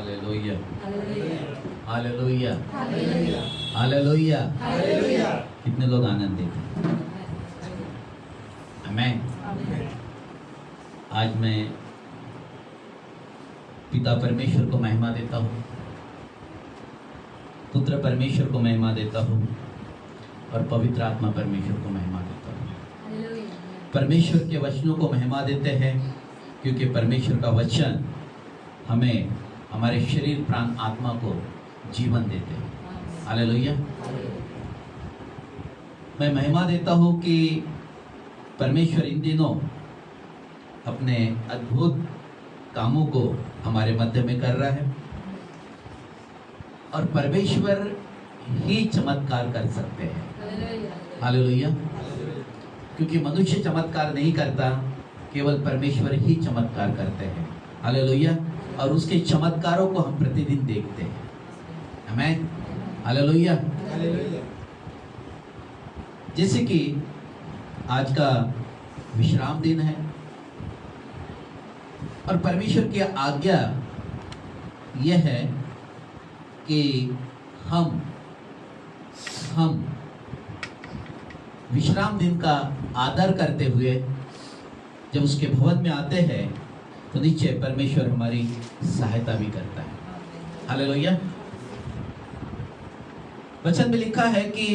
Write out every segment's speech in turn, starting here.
Hallelujah, hallelujah, hallelujah. कितने लोग आनंद देते हैं? आमीन। आज मैं पिता परमेश्वर को महिमा देता हूँ, पुत्र परमेश्वर को महिमा देता हूँ और पवित्र आत्मा परमेश्वर को महिमा देता हूँ। परमेश्वर के वचनों को महिमा देते हैं क्योंकि परमेश्वर का वचन हमें हमारे शरीर प्राण आत्मा को जीवन देते हैं। हालेलुया। मैं महिमा देता हूँ कि परमेश्वर इन दिनों अपने अद्भुत कामों को हमारे मध्य में कर रहा है और परमेश्वर ही चमत्कार कर सकते हैं। हालेलुया। क्योंकि मनुष्य चमत्कार नहीं करता, केवल परमेश्वर ही चमत्कार करते हैं। हालेलुया। और उसके चमत्कारों को हम प्रतिदिन देखते हैं। आमीन। हालेलुया। जैसे कि आज का विश्राम दिन है और परमेश्वर की आज्ञा यह है कि हम विश्राम दिन का आदर करते हुए जब उसके भवन में आते हैं तो नीचे परमेश्वर हमारी सहायता भी करता है। हालेलुया। वचन में लिखा है कि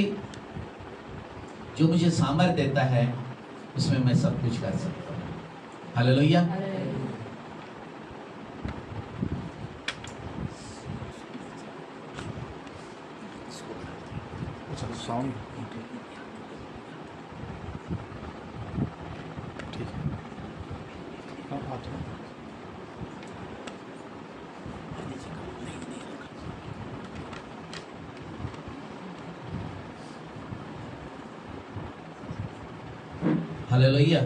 जो मुझे सामर्थ देता है उसमें मैं सब कुछ कर सकता हूँ। हालेलुया। साउंड ठीक है। हालेलुया।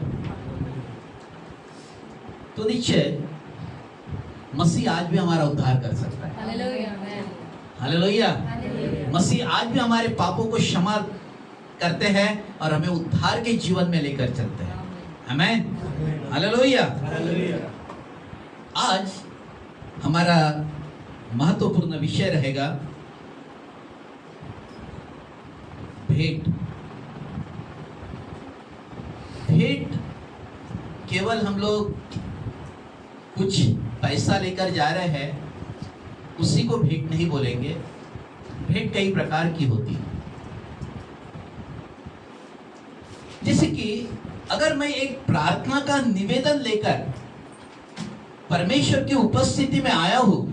तो नीचे मसीह आज भी हमारा उद्धार कर सकता है। हालेलुया। मसीह आज भी हमारे पापों को क्षमा करते हैं और हमें उद्धार के जीवन में लेकर चलते हैं। आमीन। हालेलुया। आज हमारा महत्वपूर्ण विषय रहेगा भेंट। भेंट केवल हम लोग कुछ पैसा लेकर जा रहे हैं उसी को भेंट नहीं बोलेंगे। भेंट कई प्रकार की होती है। जैसे कि अगर मैं एक प्रार्थना का निवेदन लेकर परमेश्वर की उपस्थिति में आया हूं,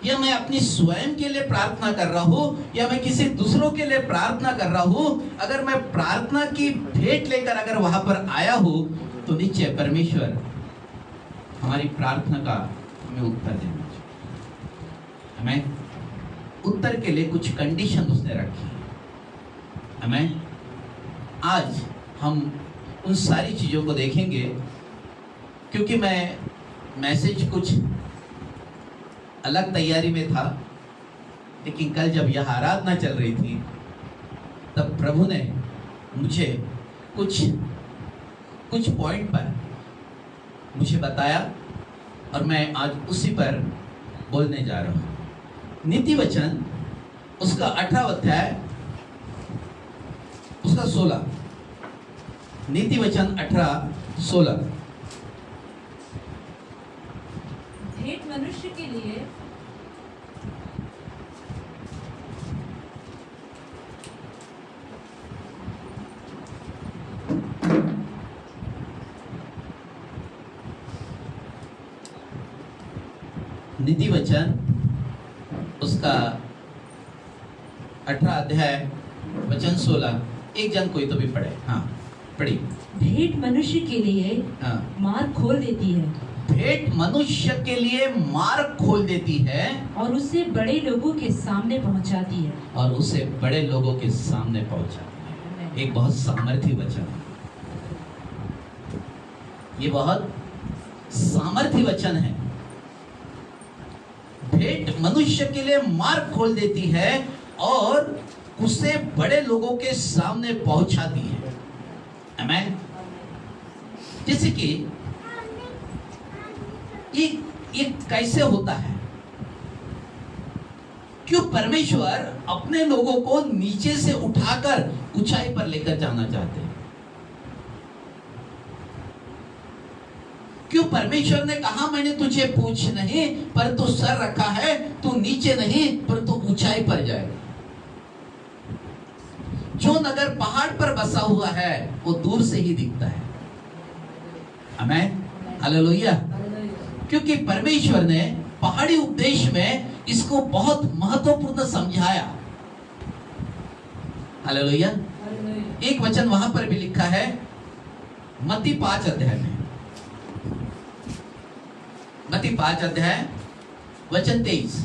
या मैं अपनी स्वयं के लिए प्रार्थना कर रहा हूं या मैं किसी दूसरों के लिए प्रार्थना कर रहा हूं, अगर मैं प्रार्थना की भेंट लेकर अगर वहां पर आया हूं तो नीचे परमेश्वर हमारी प्रार्थना का हमें उत्तर देना चाहिए। हमें उत्तर के लिए कुछ कंडीशन उसने रखी है। हमें आज हम उन सारी चीजों को देखेंगे क्योंकि मैं मैसेज कुछ अलग तैयारी में था, लेकिन कल जब यह आराधना चल रही थी तब प्रभु ने मुझे कुछ पॉइंट पर मुझे बताया और मैं आज उसी पर बोलने जा रहा हूं। नीति वचन उसका 18 अध्याय उसका 16, नीति वचन 18:16। भेंट मनुष्य के लिए नीति वचन उसका 18 अध्याय वचन 16। एक जन कोई तो भी पढ़े। हाँ पढ़ी। भेंट मनुष्य के लिए हाँ। मार्ग खोल देती है। भेंट मनुष्य के लिए मार्ग खोल देती है और उसे बड़े लोगों के सामने पहुंचाती है। और उसे बड़े लोगों के सामने पहुंचाती है। एक बहुत सामर्थी वचन है। ये बहुत सामर्थी वचन है। भेंट मनुष्य के लिए मार्ग खोल देती है और उसे बड़े लोगों के सामने पहुंचाती है। आमीन। जैसे कि ये कैसे होता है? क्यों परमेश्वर अपने लोगों को नीचे से उठाकर ऊंचाई पर लेकर जाना चाहते हैं? क्यों परमेश्वर ने कहा मैंने तुझे पूछ नहीं पर तू सर रखा है, तू नीचे नहीं पर तू ऊंचाई पर जाएगा। जो नगर पहाड़ पर बसा हुआ है वो दूर से ही दिखता है। आमीन, हालेलुया। क्योंकि परमेश्वर ने पहाड़ी उपदेश में इसको बहुत महत्वपूर्ण समझाया। हालेलुया। एक वचन वहां पर भी लिखा है मत्ती 5 अध्याय में, मत्ती 5 अध्याय वचन 23।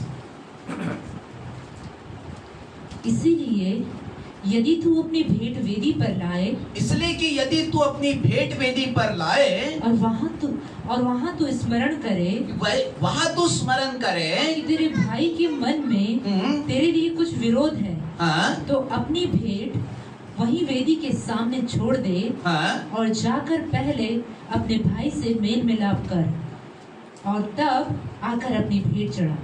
इसीलिए यदि तू अपनी भेंट वेदी पर लाए, इसलिए कि यदि तू अपनी भेंट वेदी पर लाए और वहां तू स्मरण करे, वहां तू स्मरण करे कि तेरे भाई के मन में तेरे लिए कुछ विरोध है, हाँ, तो अपनी भेंट वही वेदी के सामने छोड़ दे, हाँ, और जाकर पहले अपने भाई से मेल मिलाप कर और तब आकर अपनी भेंट चढ़ा।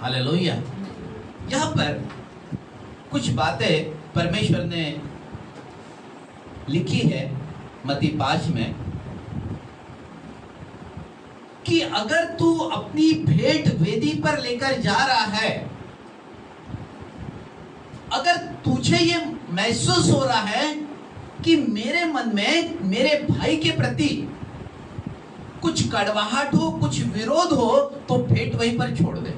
हालेलुया। यहाँ पर कुछ बातें परमेश्वर ने लिखी है मत्ती 5 में कि अगर तू अपनी भेंट वेदी पर लेकर जा रहा है, अगर तुझे ये महसूस हो रहा है कि मेरे मन में मेरे भाई के प्रति कुछ कड़वाहट हो, कुछ विरोध हो, तो भेंट वहीं पर छोड़ दे,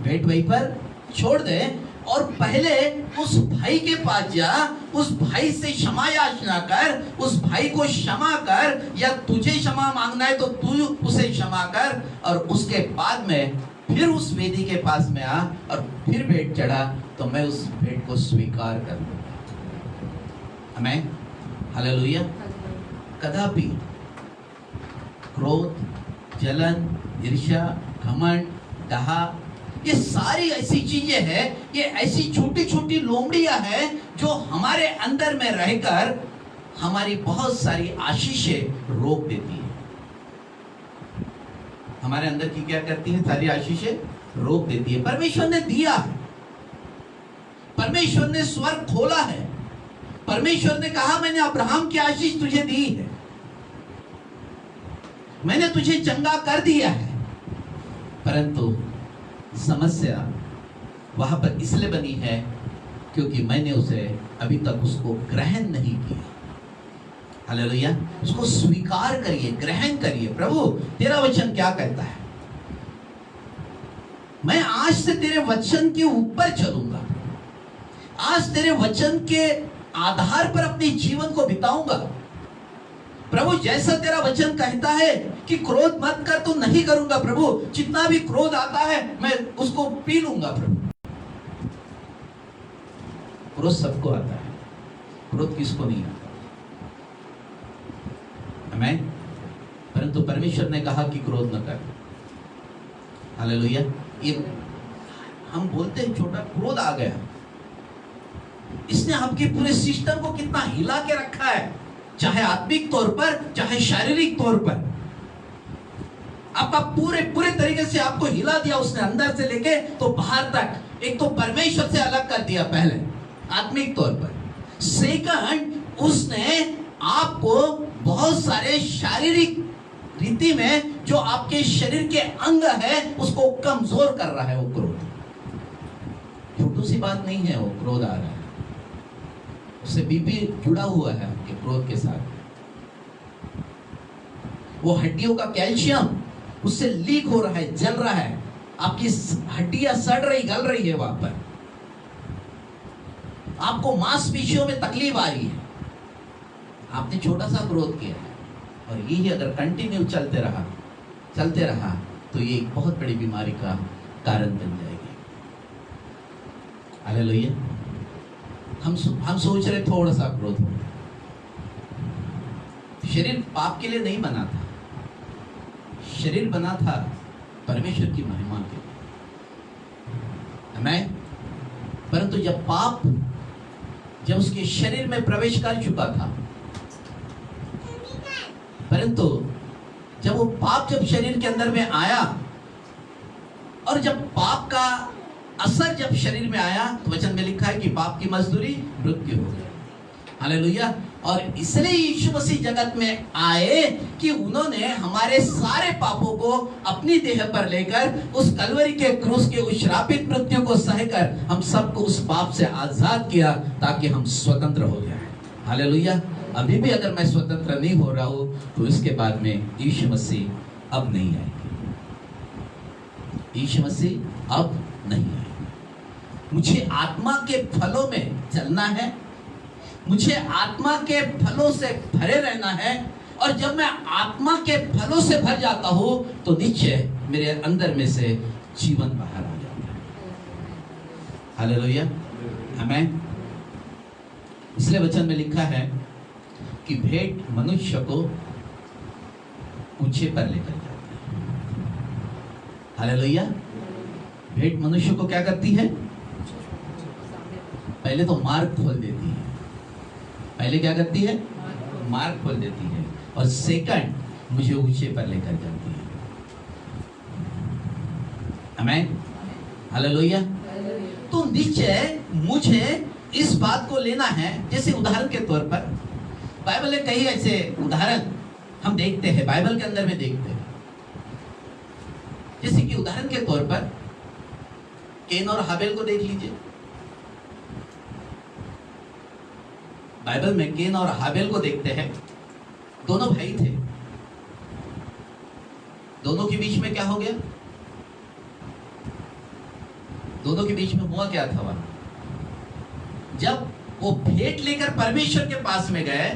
भेंट वहीं पर छोड़ दे और पहले उस भाई के पास जा, उस भाई से क्षमा याचना कर, उस भाई को क्षमा कर, या तुझे क्षमा मांगना है तो तू उसे क्षमा कर, और उसके बाद में फिर उस वेदी के पास में आ और फिर भेंट चढ़ा, तो मैं उस भेंट को स्वीकार कर लूंगा। आमीन, हालेलुया। कदापि क्रोध, जलन, ईर्ष्या, घमंड, डाहा, ये सारी ऐसी चीजें हैं, ये ऐसी छोटी छोटी लोमड़ियां हैं जो हमारे अंदर में रहकर हमारी बहुत सारी आशीषें रोक देती है। हमारे अंदर की क्या करती है? सारी आशीषें रोक देती है। परमेश्वर ने दिया है, परमेश्वर ने स्वर्ग खोला है, परमेश्वर ने कहा मैंने अब्राहम की आशीष तुझे दी है, मैंने तुझे चंगा कर दिया है, परंतु समस्या वहां पर इसलिए बनी है क्योंकि मैंने उसे अभी तक उसको ग्रहण नहीं किया। हालेलुया। उसको स्वीकार करिए, ग्रहण करिए। प्रभु तेरा वचन क्या कहता है? मैं आज से तेरे वचन के ऊपर चलूंगा, आज तेरे वचन के आधार पर अपने जीवन को बिताऊंगा। प्रभु जैसा तेरा वचन कहता है कि क्रोध मत कर, तो नहीं करूंगा प्रभु। जितना भी क्रोध आता है मैं उसको पी लूंगा प्रभु। क्रोध सबको आता है, क्रोध किसको नहीं आता? आमीन। परंतु परमेश्वर ने कहा कि क्रोध न कर। हालेलुया। ये हम बोलते हैं छोटा क्रोध आ गया, इसने आपके पूरे सिस्टम को कितना हिला के रखा है, चाहे आत्मिक तौर पर चाहे शारीरिक तौर पर। आपका पूरे तरीके से आपको हिला दिया उसने, अंदर से लेके तो बाहर तक। एक तो परमेश्वर से अलग कर दिया पहले आत्मिक तौर पर, सेकंड उसने आपको बहुत सारे शारीरिक रीति में जो आपके शरीर के अंग है उसको कमजोर कर रहा है। वो क्रोध छोटी सी बात नहीं है, वो क्रोध आ रहा है, उससे बीपी जुड़ा हुआ है आपके क्रोध के साथ। वो हड्डियों का कैल्शियम उससे लीक हो रहा है, जल रहा है, आपकी हड्डियां सड़ रही, गल रही है वहां पर, आपको मांसपेशियों में तकलीफ आ रही है। आपने छोटा सा क्रोध किया है, और यही अगर कंटिन्यू चलते रहा तो ये एक बहुत बड़ी बीमारी का कारण बन जाएगी। हालेलुया। हम सोच रहे थोड़ा सा क्रोध हो। शरीर पाप के लिए नहीं बना था, शरीर बना था परमेश्वर की महिमा के लिए। आमीन। परंतु जब पाप जब उसके शरीर में प्रवेश कर चुका था, परंतु जब जब वो पाप जब शरीर के अंदर में आया और जब पाप का असर जब शरीर में आया तो वचन में लिखा है कि पाप की मजदूरी मृत्यु हो गई। हालेलुया। और इसलिए यीशु मसीह जगत में आए कि उन्होंने हमारे सारे पापों को अपनी देह पर लेकर उस कलवरी के क्रूस के उस श्रापित मृत्यु को सहकर हम सबको उस पाप से आजाद किया ताकि हम स्वतंत्र हो जाएं। हालेलुया। अभी भी अगर मैं स्वतंत्र नहीं हो रहा हूं तो इसके बाद में यीशु मसीह अब नहीं आएंगे। यीशु मसीह अब नहीं आएंगे। मुझे आत्मा के फलों में चलना है, मुझे आत्मा के फलों से भरे रहना है, और जब मैं आत्मा के फलों से भर जाता हूं तो निश्चय मेरे अंदर में से जीवन बाहर आ जाता है। हालेलुया। आमीन। इसलिए वचन में लिखा है कि भेंट मनुष्य को ऊंचे पर लेकर जाती है। हालेलुया। भेंट मनुष्य को क्या करती है? पहले तो मार्ग खोल देती है। पहले क्या करती है? मार्ग खोल देती है, और सेकंड मुझे ऊंचे पर लेकर जाती है। आमीन। हालेलुया। तो निश्चय मुझे इस बात को लेना है। जैसे उदाहरण के तौर पर बाइबल में कई ऐसे उदाहरण हम देखते हैं, बाइबल के अंदर में देखते हैं। जैसे कि उदाहरण के तौर पर कैन और हाबेल को देख लीजिए। बाइबल में कैन और हाबेल को देखते हैं। दोनों भाई थे। दोनों के बीच में क्या हो गया? दोनों के बीच में हुआ क्या था? वहां जब वो भेंट लेकर परमेश्वर के पास में गए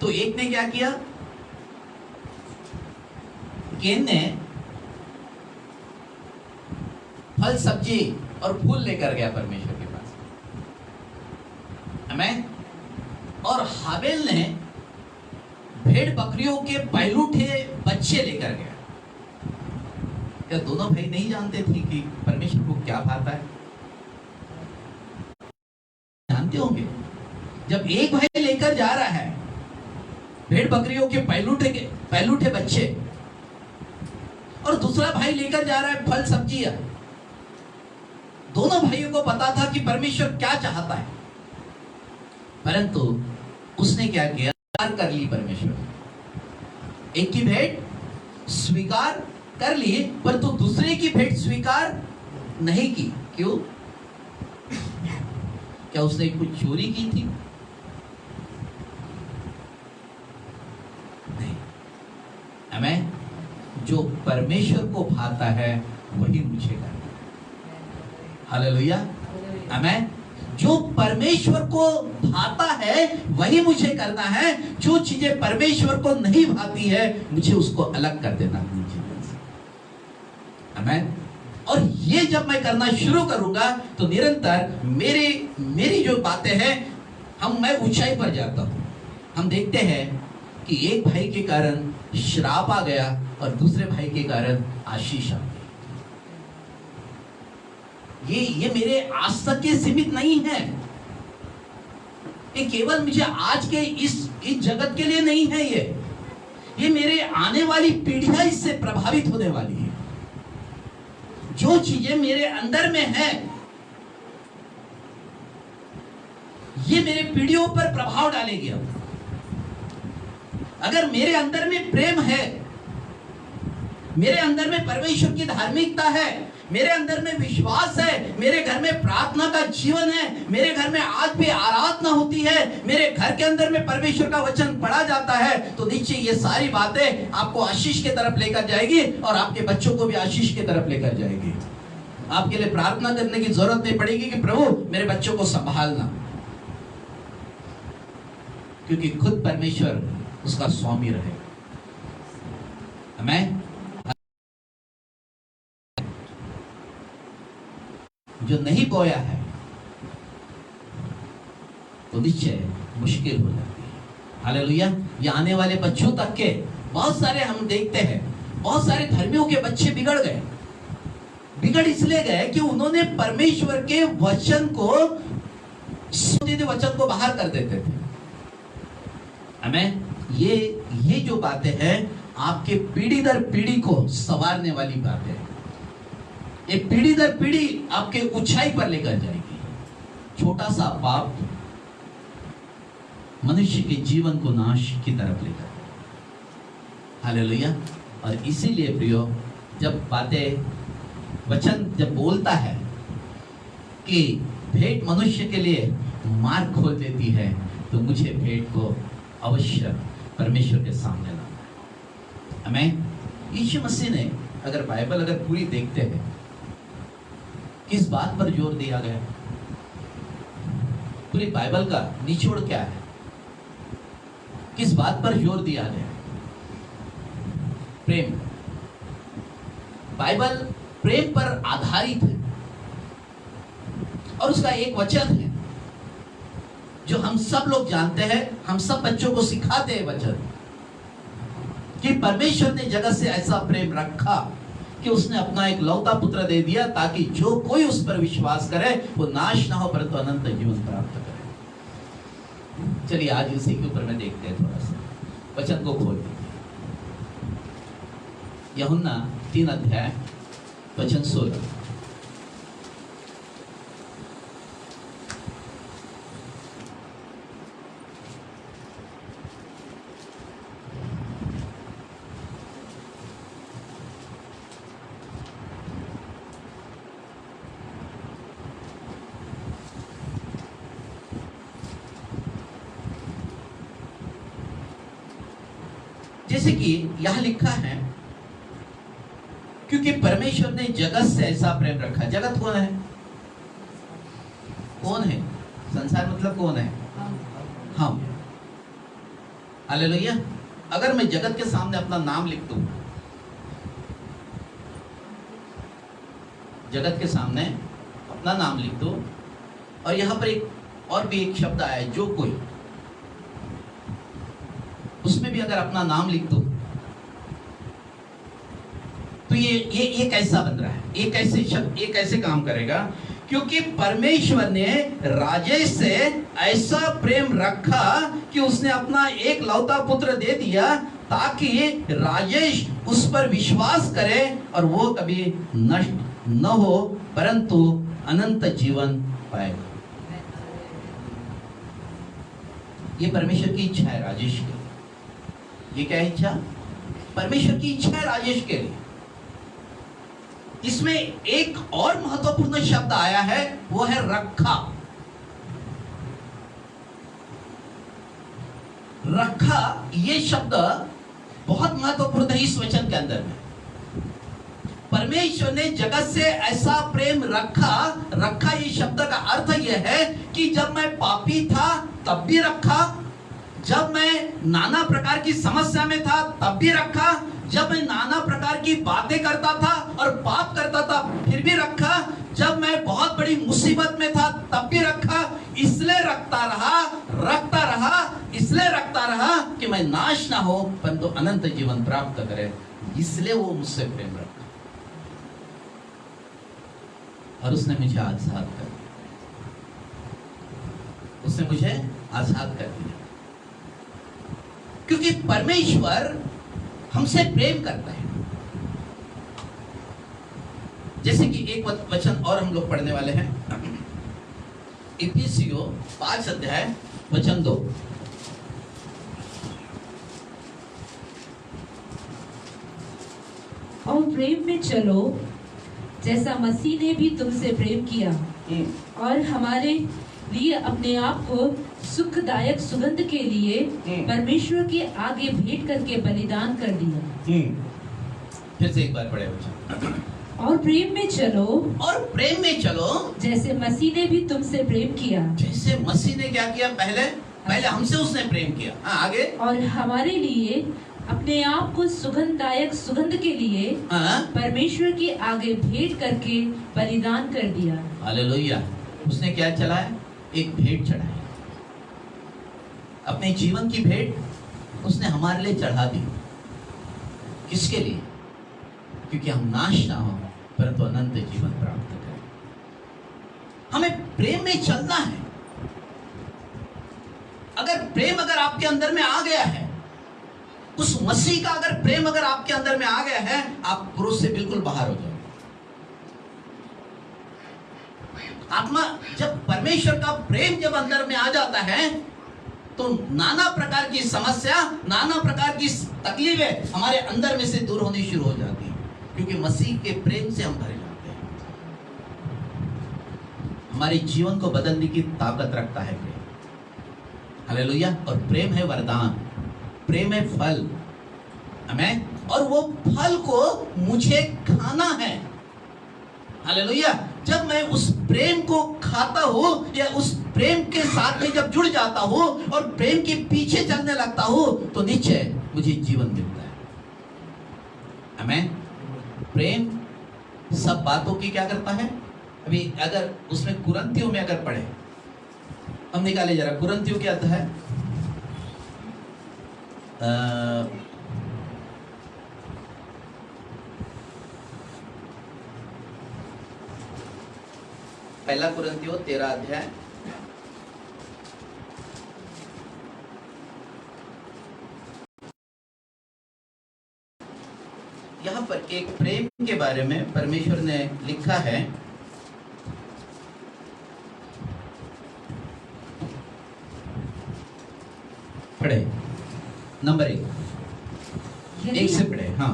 तो एक ने क्या किया? कैन ने फल सब्जी और फूल लेकर गया परमेश्वर के पास। आमीन। और हाबेल ने भेड़ बकरियों के पहलूठे बच्चे लेकर गया। क्या दोनों भाई नहीं जानते थे कि परमेश्वर को क्या भाता है? जानते होंगे। जब एक भाई लेकर जा रहा है भेड़ बकरियों के पहलूठे बच्चे, और दूसरा भाई लेकर जा रहा है फल सब्जियां, दोनों भाइयों को पता था कि परमेश्वर क्या चाहता है, परंतु उसने क्या किया? स्वीकार कर ली परमेश्वर। एक की भेंट स्वीकार कर ली, परंतु दूसरे की भेंट स्वीकार नहीं की। क्यों? क्या उसने कुछ चोरी की थी? नहीं। आमीन। जो परमेश्वर को भाता है वही मुझे करना है। हालेलुया। आमीन। जो परमेश्वर को भाता है वही मुझे करना है। जो चीजें परमेश्वर को नहीं भाती है मुझे उसको अलग कर देना है। आमीन। और ये जब मैं करना शुरू करूंगा तो निरंतर मेरी जो बातें हैं मैं ऊंचाई पर जाता हूं। हम देखते हैं कि एक भाई के कारण श्राप आ गया और दूसरे भाई के कारण आशीष आ गई। ये मेरे आज तक के सीमित नहीं है। ये केवल मुझे आज के इस जगत के लिए नहीं है। ये मेरे आने वाली पीढ़ियां इससे प्रभावित होने वाली है। जो चीजें मेरे अंदर में है ये मेरे पीढ़ियों पर प्रभाव डालेगी। अगर मेरे अंदर में प्रेम है, मेरे अंदर में परमेश्वर की धार्मिकता है, मेरे अंदर में विश्वास है, मेरे घर में प्रार्थना का जीवन है, मेरे घर में आज भी आराधना होती है, मेरे घर के अंदर में परमेश्वर का वचन पढ़ा जाता है, तो निश्चय ये सारी बातें आपको आशीष की तरफ लेकर जाएगी और आपके बच्चों को भी आशीष की तरफ लेकर जाएगी। आपके लिए प्रार्थना करने की जरूरत नहीं पड़ेगी कि प्रभु मेरे बच्चों को संभालना, क्योंकि खुद परमेश्वर उसका स्वामी रहे। आमीन। जो नहीं बोया है तो निश्चय मुश्किल हो जाती है। हालेलुया। ये आने वाले बच्चों तक के बहुत सारे हम देखते हैं, बहुत सारे धर्मियों के बच्चे बिगड़ गए। बिगड़ इसलिए गए कि उन्होंने परमेश्वर के वचन को वचन को बाहर कर देते थे। आमीन। ये जो बातें हैं आपके पीढ़ी दर पीढ़ी को संवारने वाली बातें हैं। ये पीढ़ी दर पीढ़ी आपके ऊंचाई पर लेकर जाएगी। छोटा सा पाप मनुष्य के जीवन को नाश की तरफ लेकर, हालेलुया। और इसीलिए प्रियो, जब वचन जब बोलता है कि भेंट मनुष्य के लिए मार्ग खोल देती है, तो मुझे भेंट को अवश्य परमेश्वर के सामने लाना है। हमें यीशु मसीह ने, अगर बाइबल अगर पूरी देखते हैं, किस बात पर जोर दिया गया? पूरी बाइबल का निचोड़ क्या है? किस बात पर जोर दिया गया? प्रेम। बाइबल प्रेम पर आधारित है और उसका एक वचन है जो हम सब लोग जानते हैं, हम सब बच्चों को सिखाते हैं वचन, कि परमेश्वर ने जगत से ऐसा प्रेम रखा कि उसने अपना एक लौता पुत्र दे दिया, ताकि जो कोई उस पर विश्वास करे वो नाश ना हो परंतु अनंत जीवन प्राप्त करे। चलिए आज इसी के ऊपर में देखते हैं, थोड़ा सा वचन को खोल दीजिए। यूहन्ना 3 अध्याय वचन 16। जैसे कि यह लिखा है, क्योंकि परमेश्वर ने जगत से ऐसा प्रेम रखा। जगत कौन है? कौन है? संसार मतलब कौन है? हम। हालेलुया। अगर मैं जगत के सामने अपना नाम लिख दूं, जगत के सामने अपना नाम लिख दूं, और यहां पर और भी एक शब्द आया है, जो कोई, उसमें भी अगर अपना नाम लिख दो, तो ये कैसा बन रहा है? ये कैसे शब्द, ये कैसे काम करेगा? क्योंकि परमेश्वर ने राजेश से ऐसा प्रेम रखा कि उसने अपना एक लौता पुत्र दे दिया, ताकि राजेश उस पर विश्वास करे और वो कभी नष्ट न हो परंतु अनंत जीवन पाएगा। ये परमेश्वर की इच्छा है राजेश के लिए। ये क्या इच्छा? परमेश्वर की इच्छा है राजेश के लिए। इसमें एक और महत्वपूर्ण शब्द आया है, वो है रखा। रखा ये शब्द बहुत महत्वपूर्ण है इस वचन के अंदर में। परमेश्वर ने जगत से ऐसा प्रेम रखा। रखा ये शब्द का अर्थ यह है कि जब मैं पापी था तब भी रखा, जब मैं नाना प्रकार की समस्या में था तब भी रखा, जब मैं नाना प्रकार की बातें करता था और पाप करता था फिर भी रखा, जब मैं बहुत बड़ी मुसीबत में था तब भी रखा। इसलिए रखता रहा, इसलिए रखता रहा कि मैं नाश ना हो परंतु अनंत जीवन प्राप्त करे। इसलिए वो मुझसे प्रेम रखा और उसने मुझे आजाद कर दिया। उसने मुझे आजाद कर दिया क्योंकि परमेश्वर हमसे प्रेम करता है। जैसे कि एक वचन और हम लोग पढ़ने वाले हैं, इफिसियों 5 अध्याय वचन 2। और प्रेम में चलो जैसा मसीह ने भी तुमसे प्रेम किया और हमारे लिए अपने आप को सुखदायक सुगंध के लिए परमेश्वर के आगे भेंट करके बलिदान कर दिया। फिर से एक बार पढ़े वचन। और प्रेम में चलो, और प्रेम में चलो जैसे मसीह ने भी तुमसे प्रेम किया। जैसे मसीह ने क्या किया? पहले हमसे उसने प्रेम किया। आगे। और हमारे लिए अपने आप को सुगंधदायक सुगंध के लिए परमेश्वर के आगे भेंट करके बलिदान कर दिया। हालेलुया। उसने क्या चलाया? एक भेंट चढ़ाई। अपने जीवन की भेंट उसने हमारे लिए चढ़ा दी। किसके लिए? क्योंकि हम नाश ना हो परंतु अनंत जीवन प्राप्त करें। हमें प्रेम में चलना है। अगर प्रेम अगर आपके अंदर में आ गया है उस मसीह का अगर प्रेम अगर आपके अंदर में आ गया है, आप क्रूस से बिल्कुल बाहर हो जाओ। आत्मा जब परमेश्वर का प्रेम जब अंदर में आ जाता है तो नाना प्रकार की समस्या, नाना प्रकार की तकलीफें हमारे अंदर में से दूर होनी शुरू हो जाती है, क्योंकि मसीह के प्रेम से हम भरे जाते हैं। हमारे जीवन को बदलने की ताकत रखता है प्रेम। हालेलुया। और प्रेम है वरदान, प्रेम है फल, आमेन। और वो फल को मुझे खाना है। हालेलुया। जब मैं उस प्रेम को खाता हूं या उस प्रेम के साथ में जब जुड़ जाता हूं और प्रेम के पीछे चलने लगता हूं तो निश्चय मुझे जीवन मिलता है। आमेन। प्रेम सब बातों की क्या करता है? अभी अगर उसमें कुरिन्थियों में अगर पढ़े, हम निकाले जरा, कुरिन्थियों क्या आता है? पहला कुरिन्थियों 13 अध्याय, यहाँ पर एक प्रेम के बारे में परमेश्वर ने लिखा है। पढ़े नंबर 1 से पढ़े। हाँ।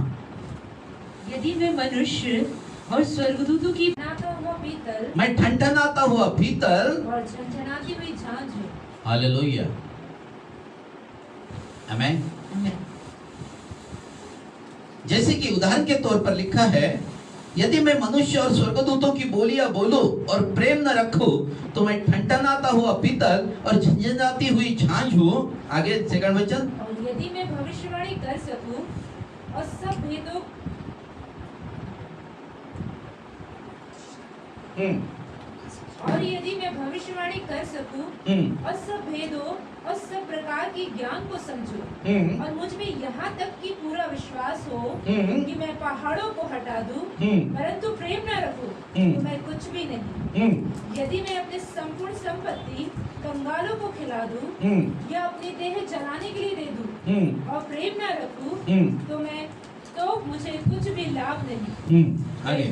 यदि मैं मनुष्य और स्वर्गदूतों की ठनठनाता हुआ पीतल, मैं ठनठनाता हुआ पीतल और झनझनाती हुई झांझ हूं। हालेलुया। आमेन। जैसे कि उदाहरण के तौर पर लिखा है, यदि मैं मनुष्य और स्वर्गदूतों की बोलियां बोलूं और प्रेम न रखूं तो मैं ठनठनाता हुआ पीतल और झंझनाती हुई झांझ हूं। आगे सेकंड वचन। और यदि मैं भविष्यवाणी कर सकूं और सब भेदों और यदि मैं भविष्यवाणी कर सकूं और सब भेदों और सब प्रकार की ज्ञान को समझूं और मुझ में यहाँ तक कि पूरा विश्वास हो कि मैं पहाड़ों को हटा दूं, परंतु प्रेम न रखूं तो मैं कुछ भी नहीं। यदि मैं अपने संपूर्ण संपत्ति कंगालों को खिला दूं या अपनी देह जलाने के लिए दे दूं और प्रेम न रखूं तो मुझे कुछ भी लाभ नहीं। आगे।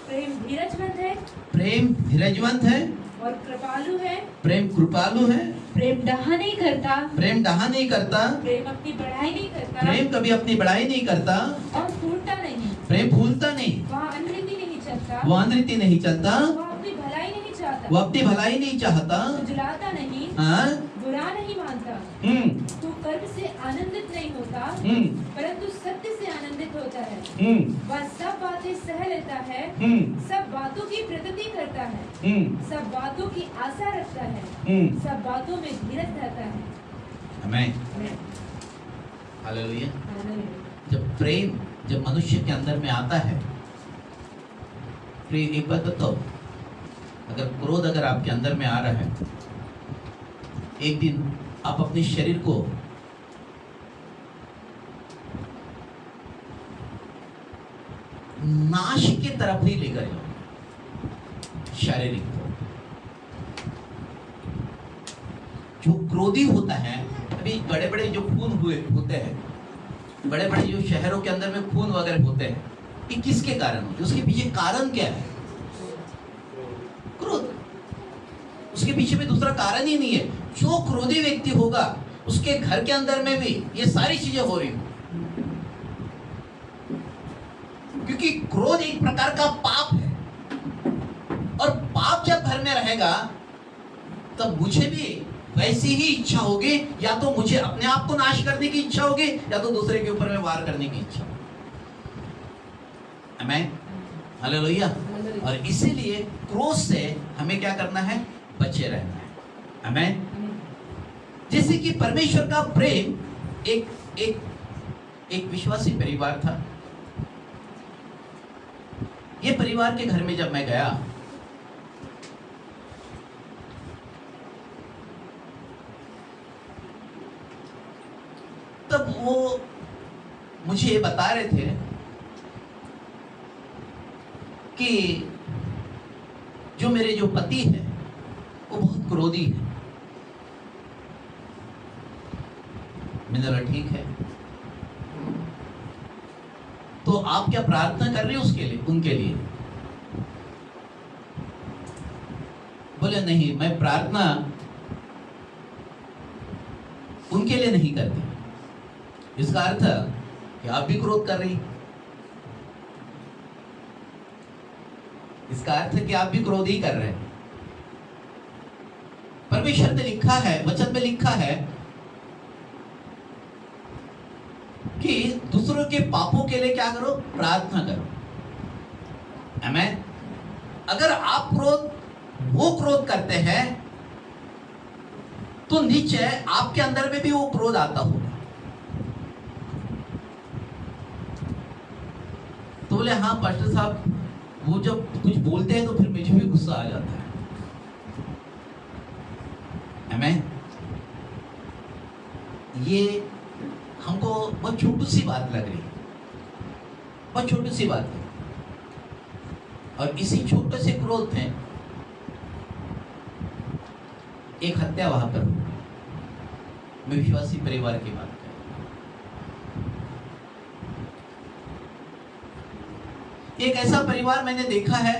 प्रेम धीरजवंत है, प्रेम धीरजवंत है और कृपालु है, प्रेम कृपालु है, प्रेम डाहा नहीं करता, प्रेम डाहा नहीं करता, प्रेम अपनी बढ़ाई नहीं करता, प्रेम कभी अपनी बढ़ाई नहीं करता, और फूलता नहीं, प्रेम फूलता नहीं, वह अनरीति नहीं चलता, वो अनरीति नहीं चलता, वह अपनी भलाई नहीं चाहता, वो अपनी भलाई नहीं चाहता, जुलाता नहीं, हाँ, बुरा नहीं मानता, तो कर्म से आनंदित नहीं होता, परंतु सत्य से आनंदित होता है। वह सब बातें सह लेता है, सब बातों की प्रगति करता है, सब बातों की आशा रखता है, सब बातों में धीरज धरता है। आमेन। हालेलुया। जब मनुष्य के अंदर में आता है, प्रेम, एक बात बताओ, अगर क्रोध अगर आपके अंदर में आ रहा है, एक दिन आप अपने शरीर को नाश की तरफ ही लेकर जाओ। शारीरिक जो क्रोधी होता है, अभी बड़े बड़े जो खून होते हैं, बड़े बड़े जो शहरों के अंदर में खून वगैरह होते हैं, ये किसके कारण होते हैं? उसके पीछे कारण क्या है? क्रोध। उसके पीछे में दूसरा कारण ही नहीं है। जो क्रोधी व्यक्ति होगा उसके घर के अंदर में भी ये सारी चीजें हो रही हो, क्योंकि क्रोध एक प्रकार का पाप है, और पाप जब घर में रहेगा तब मुझे भी वैसी ही इच्छा होगी, या तो मुझे अपने आप को नाश करने की इच्छा होगी या तो दूसरे के ऊपर में वार करने की इच्छा होगी। आमेन। हालेलुया। और इसीलिए क्रोध से हमें क्या करना है? बचे रहना है। आमेन। जैसे कि परमेश्वर का प्रेम एक विश्वासी परिवार था। ये परिवार के घर में जब मैं गया, तब वो मुझे बता रहे थे कि जो मेरे जो पति है वो बहुत क्रोधी है। मैंने बोला ठीक है, तो आप क्या प्रार्थना कर रहे हैं उसके लिए, उनके लिए? बोले नहीं, मैं प्रार्थना उनके लिए नहीं करती। इसका अर्थ है कि आप भी क्रोध कर रही। इसका अर्थ है कि आप भी क्रोध ही कर रहे हैं। परमेश्वर ने लिखा है, वचन में लिखा है कि दूसरों के पापों के लिए क्या करो? प्रार्थना करो। आमीन। अगर आप वो क्रोध करते हैं तो निश्चय आपके अंदर में भी वो क्रोध आता होगा। तो बोले हाँ पास्टर साहब, वो जब कुछ बोलते हैं तो फिर मुझे भी गुस्सा आ जाता है। आमीन। ये हमको बहुत छोटी सी बात लग रही है, बहुत छोटी सी बात है, और इसी छोटे से क्रोध में एक हत्या वहां पर हुई। मैं विश्वासी परिवार की बात कर रहा हूं। एक ऐसा परिवार मैंने देखा है,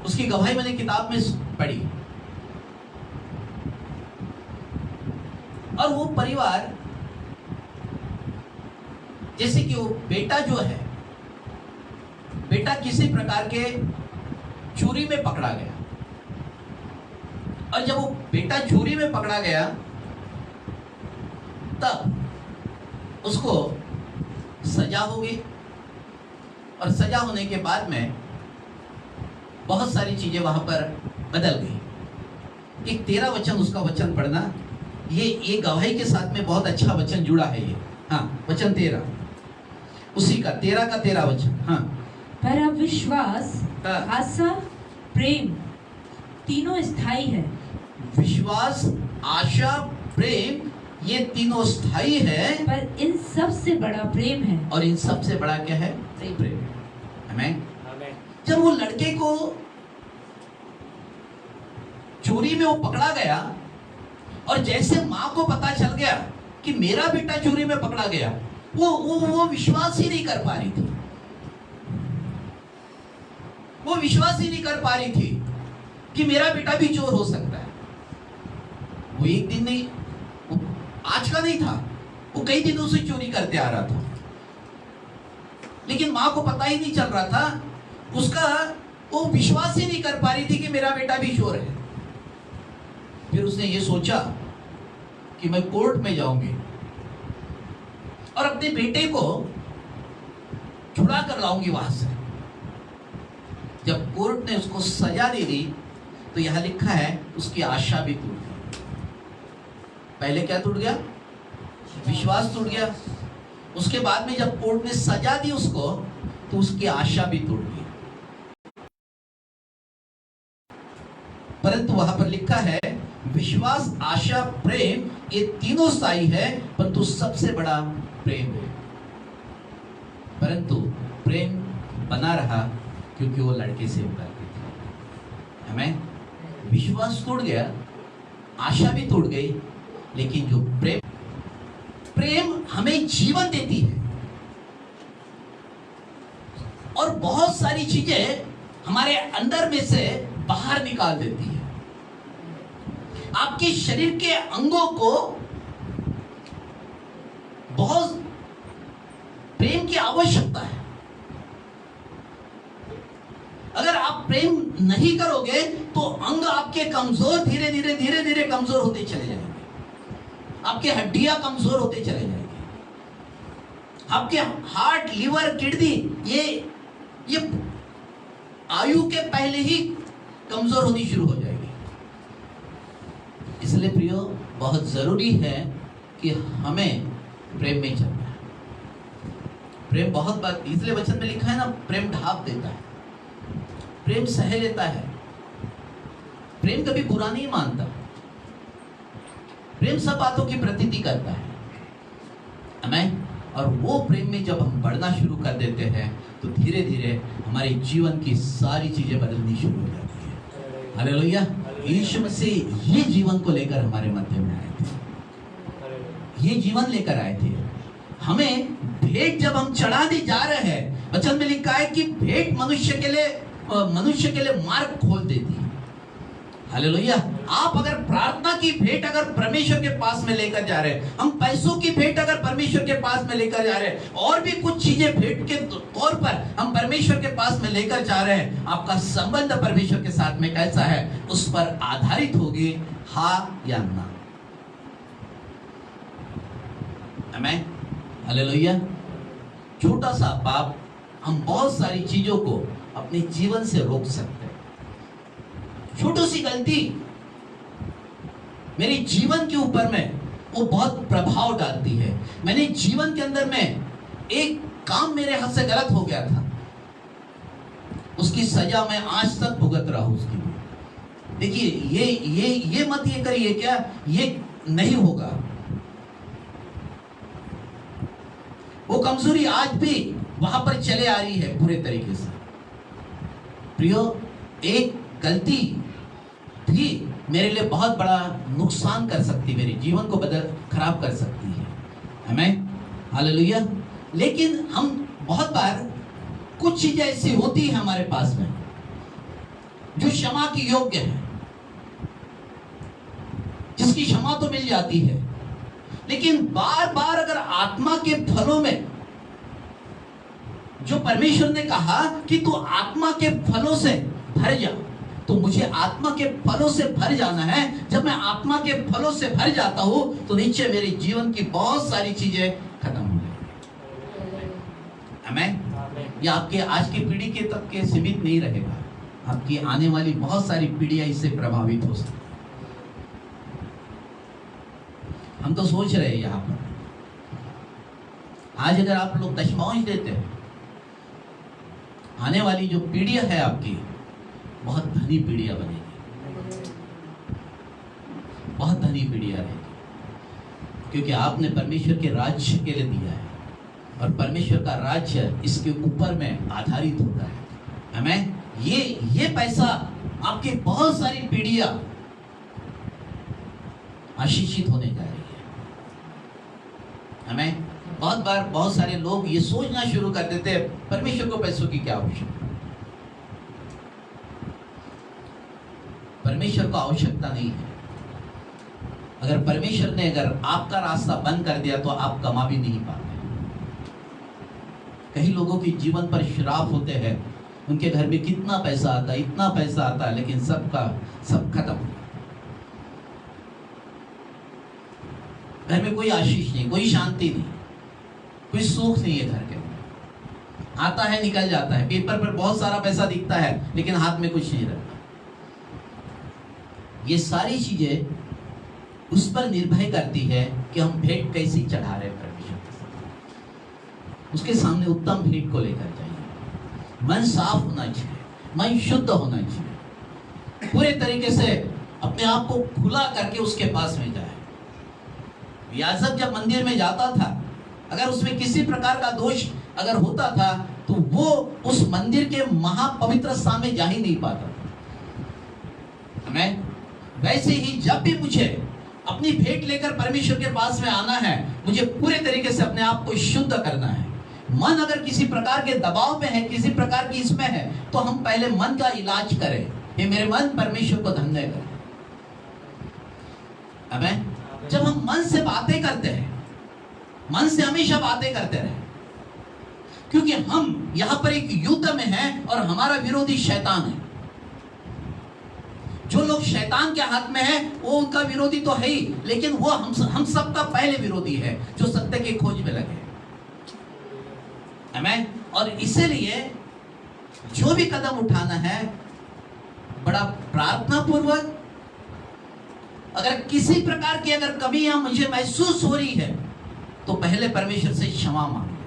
उसकी गवाही मैंने किताब में पढ़ी, और वो परिवार जैसे कि वो बेटा जो है, बेटा किसी प्रकार के चोरी में पकड़ा गया, और जब वो बेटा चोरी में पकड़ा गया तब उसको सजा हो गई, और सजा होने के बाद में बहुत सारी चीजें वहां पर बदल गई। एक 13 वचन, उसका वचन पढ़ना, ये गवाही के साथ में बहुत अच्छा वचन जुड़ा है ये। हाँ, वचन 13, उसी का 13 का 13 वचन। हाँ, पर अब विश्वास, आशा, प्रेम तीनों स्थायी है। विश्वास, आशा, प्रेम, ये तीनों स्थायी है, पर इन सब से बड़ा प्रेम है। और इन सब से बड़ा क्या है? प्रेम। आमीन। जब वो लड़के को चोरी में वो पकड़ा गया, और जैसे माँ को पता चल गया कि मेरा बेटा चोरी में पकड़ा गया, वो विश्वास ही नहीं कर पा रही थी। वो विश्वास ही नहीं कर पा रही थी कि मेरा बेटा भी चोर हो सकता है। वो एक दिन नहीं, वो आज का नहीं था, वो कई दिनों से चोरी करते आ रहा था, लेकिन माँ को पता ही नहीं चल रहा था उसका। वो विश्वास ही नहीं कर पा रही थी कि मेरा बेटा भी चोर है। फिर उसने ये सोचा कि मैं कोर्ट में जाऊंगी और अपने बेटे को छुड़ा कर लाऊंगी वहां से। जब कोर्ट ने उसको सजा दे दी तो यहां लिखा है उसकी आशा भी टूट गई। पहले क्या टूट गया? विश्वास टूट गया। उसके बाद में जब कोर्ट ने सजा दी उसको, तो उसकी आशा भी टूट गई। परंतु वहां पर लिखा है विश्वास, आशा, प्रेम, ये तीनों स्थायी है, परंतु सबसे बड़ा प्रेम है। परंतु प्रेम बना रहा क्योंकि वो लड़के से प्यार करती थी। हमें विश्वास टूट गया, आशा भी टूट गई, लेकिन जो प्रेम हमें जीवन देती है और बहुत सारी चीजें हमारे अंदर में से बाहर निकाल देती है। आपके शरीर के अंगों को बहुत प्रेम की आवश्यकता है। अगर आप प्रेम नहीं करोगे तो अंग आपके कमजोर, धीरे धीरे कमजोर होते चले जाएंगे। आपके हड्डियां कमजोर होते चले जाएंगे। आपके हार्ट, लिवर, किडनी ये आयु के पहले ही कमजोर होनी शुरू हो जाएगी। इसलिए प्रियो, बहुत जरूरी है कि हमें प्रेम में चलना है। प्रेम बहुत बात, इसलिए वचन में लिखा है ना, प्रेम ढाप देता है, प्रेम सह लेता है, प्रेम कभी बुरा नहीं मानता, प्रेम सब बातों की प्रतीति करता है। हमें और वो प्रेम में जब हम बढ़ना शुरू कर देते हैं तो धीरे धीरे हमारे जीवन की सारी चीजें बदलनी शुरू हो जाती है। हालेलुया। यीशु मसीह ये जीवन को लेकर हमारे मध्य में आए थे, ये जीवन लेकर आए थे। हमें भेंट जब हम चढ़ाने जा रहे हैं, वचन में लिखा है कि भेंट मनुष्य के लिए मार्ग खोल देती है। हालेलुया। आप अगर प्रार्थना की भेंट अगर परमेश्वर के पास में लेकर जा रहे हैं, हम पैसों की भेंट अगर परमेश्वर के पास में लेकर जा रहे हैं, और भी कुछ चीजें भेंट के तौर पर हम परमेश्वर के पास में लेकर जा रहे हैं, आपका संबंध परमेश्वर के साथ में कैसा है उस पर आधारित होगी, हाँ या ना। आमीन। हालेलुया। छोटा सा पाप हम बहुत सारी चीजों को अपने जीवन से रोक सकते हैं। छोटी सी गलती मेरे जीवन के ऊपर में वो बहुत प्रभाव डालती है। मैंने जीवन के अंदर में एक काम मेरे हाथ से गलत हो गया था, उसकी सजा मैं आज तक भुगत रहा हूं उसकी। देखिए ये मत ये करिए क्या ये नहीं होगा। वो कमजोरी आज भी वहां पर चले आ रही है पूरे तरीके से। प्रियो, एक गलती भी मेरे लिए बहुत बड़ा नुकसान कर सकती है, मेरे जीवन को खराब कर सकती है। आमीन। हालेलुया। लेकिन हम बहुत बार कुछ चीजें ऐसी होती है हमारे पास में जो क्षमा की योग्य है, जिसकी क्षमा तो मिल जाती है, लेकिन बार बार अगर आत्मा के फलों में, जो परमेश्वर ने कहा कि तू आत्मा के फलों से भर जा, तो मुझे आत्मा के फलों से भर जाना है। जब मैं आत्मा के फलों से भर जाता हूं तो नीचे मेरे जीवन की बहुत सारी चीजें खत्म हो जाएंगी। आमीन। ये आपके आज की पीढ़ी के तक के सीमित नहीं रहेगा, आपकी आने वाली बहुत सारी पीढ़ियां इससे प्रभावित हो सकती। हम तो सोच रहे हैं यहां पर आज अगर आप लोग दशमांश देते हैं, आने वाली जो पीढ़ियां है आपकी बहुत धनी पीढ़ियां बनेगी, बहुत धनी पीढ़ियां रहेगी, क्योंकि आपने परमेश्वर के राज्य के लिए दिया है और परमेश्वर का राज्य इसके ऊपर में आधारित होता है। आमीन। ये पैसा आपकी बहुत सारी पीढ़ियां आशीषित होने जा रही है। आमीन। बहुत बार बहुत सारे लोग ये सोचना शुरू कर देते हैं परमेश्वर को पैसों की क्या आवश्यकता। परमेश्वर को आवश्यकता नहीं है। अगर परमेश्वर ने अगर आपका रास्ता बंद कर दिया तो आप कमा भी नहीं पाते। कई लोगों के जीवन पर श्राप होते हैं, उनके घर में कितना पैसा आता है, इतना पैसा आता है, लेकिन सब खत्म। घर में कोई आशीष नहीं, कोई शांति नहीं, कोई सुख नहीं है। घर के आता है निकल जाता है, पेपर पर बहुत सारा पैसा दिखता है लेकिन हाथ में कुछ नहीं रहता। ये सारी चीजें उस पर निर्भर करती है कि हम भेंट कैसी चढ़ा रहे हैं परमेश्वर के साथ। उसके सामने उत्तम भेंट को लेकर जाइए। मन साफ होना चाहिए, मन शुद्ध होना चाहिए, पूरे तरीके से अपने आप को खुला करके उसके पास में जाए। याजक जब मंदिर में जाता था, अगर उसमें किसी प्रकार का दोष अगर होता था तो वो उस मंदिर के महापवित्र स्थान में जा ही नहीं पाता था। मैं वैसे ही जब भी मुझे अपनी भेंट लेकर परमेश्वर के पास में आना है, मुझे पूरे तरीके से अपने आप को शुद्ध करना है। मन अगर किसी प्रकार के दबाव में है, किसी प्रकार की इसमें है, तो हम पहले मन का इलाज करें। ये मेरे मन परमेश्वर को धन्य करे। आमीन। जब हम मन से बातें करते हैं, मन से हमेशा बातें करते रहे, क्योंकि हम यहां पर एक युद्ध में हैं और हमारा विरोधी शैतान है। जो लोग शैतान के हाथ में है वो उनका विरोधी तो है ही, लेकिन वो हम सबका पहले विरोधी है जो सत्य की खोज में लगे। आमीन। और इसीलिए जो भी कदम उठाना है बड़ा प्रार्थना पूर्वक, अगर किसी प्रकार की अगर कमियां मुझे महसूस हो रही है तो पहले परमेश्वर से क्षमा मांगे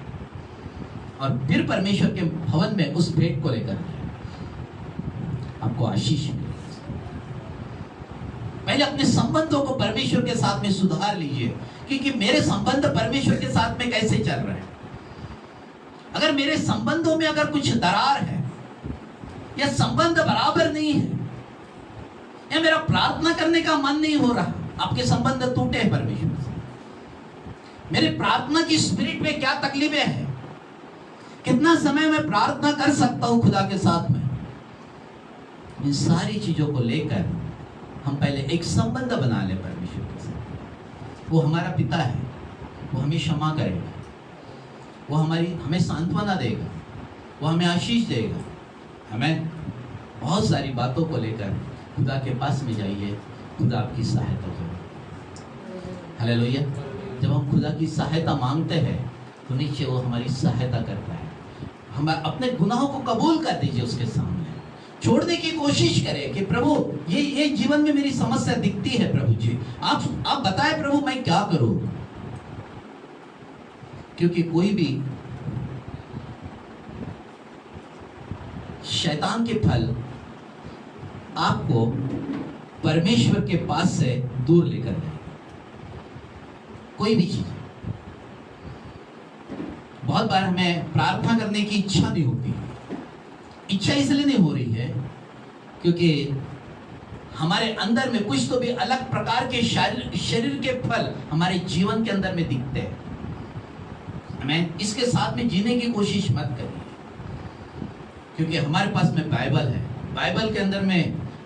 और फिर परमेश्वर के भवन में उस भेंट को लेकर आपको आशीष मिलेगी। पहले अपने संबंधों को परमेश्वर के साथ में सुधार लीजिए, क्योंकि मेरे संबंध परमेश्वर के साथ में कैसे चल रहे हैं। अगर मेरे संबंधों में अगर कुछ दरार है या संबंध बराबर नहीं है या मेरा प्रार्थना करने का मन नहीं हो रहा, आपके संबंध टूटे हैं परमेश्वर से। मेरे प्रार्थना की स्पिरिट में क्या तकलीफें हैं, कितना समय मैं प्रार्थना कर सकता हूं खुदा के साथ में। इन सारी चीजों को लेकर हम पहले एक संबंध बना ले परमेश्वर के साथ। वो हमारा पिता है, वो हमें क्षमा करेगा, वो हमें सांत्वना देगा, वो हमें आशीष देगा। हमें बहुत सारी बातों को लेकर खुदा के पास में जाइए, खुदा आपकी सहायता करेगा। हालेलुया। जब हम खुदा की सहायता मांगते हैं तो नीचे वो हमारी सहायता करता है। हम अपने गुनाहों को कबूल कर दीजिए, उसके सामने छोड़ने की कोशिश करें कि प्रभु ये जीवन में मेरी समस्या दिखती है, प्रभु जी आप बताएं प्रभु मैं क्या करूं। क्योंकि कोई भी शैतान के फल आपको परमेश्वर के पास से दूर लेकर जाए। कोई भी चीज, बहुत बार हमें प्रार्थना करने की इच्छा नहीं होती। इच्छा इसलिए नहीं हो रही है क्योंकि हमारे अंदर में कुछ तो भी अलग प्रकार के शरीर के फल हमारे जीवन के अंदर में दिखते हैं। हमें इसके साथ में जीने की कोशिश मत करिए, क्योंकि हमारे पास में बाइबल है। बाइबल के अंदर में